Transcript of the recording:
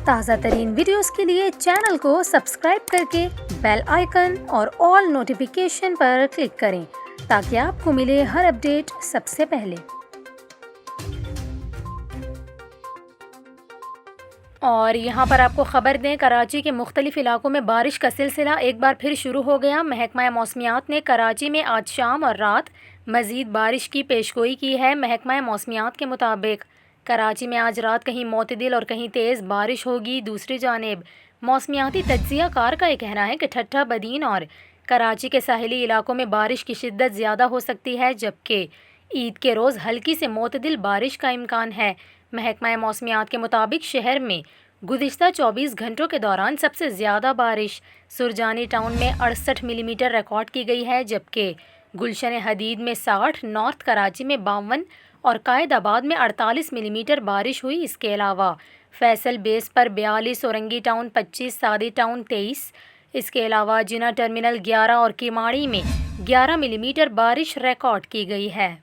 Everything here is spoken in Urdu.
تازہ ترین ویڈیوز کے لیے چینل کو سبسکرائب کر کے بیل آئیکن اور آل نوٹیفیکیشن پر کلک کریں تاکہ آپ کو ملے ہر اپڈیٹ سب سے پہلے۔ اور یہاں پر آپ کو خبر دیں، کراچی کے مختلف علاقوں میں بارش کا سلسلہ ایک بار پھر شروع ہو گیا۔ محکمہ موسمیات نے کراچی میں آج شام اور رات مزید بارش کی پیشگوئی کی ہے۔ محکمہ موسمیات کے مطابق کراچی میں آج رات کہیں معتدل اور کہیں تیز بارش ہوگی۔ دوسری جانب موسمیاتی تجزیہ کار کا یہ کہنا ہے کہ ٹھٹھہ بدین اور کراچی کے ساحلی علاقوں میں بارش کی شدت زیادہ ہو سکتی ہے، جبکہ عید کے روز ہلکی سے معتدل بارش کا امکان ہے۔ محکمہ موسمیات کے مطابق شہر میں گزشتہ 24 گھنٹوں کے دوران سب سے زیادہ بارش سرجانی ٹاؤن میں 68 ملی میٹر ریکارڈ کی گئی ہے، جبکہ گلشن حدید میں 60، نارتھ کراچی میں 52 اور قائد آباد میں 48 ملی میٹر بارش ہوئی۔ اس کے علاوہ فیصل بیس پر 42، اورنگی ٹاؤن 25، سعدی ٹاؤن 23، اس کے علاوہ جناح ٹرمینل 11 اور کیماڑی میں 11 ملی میٹر بارش ریکارڈ کی گئی ہے۔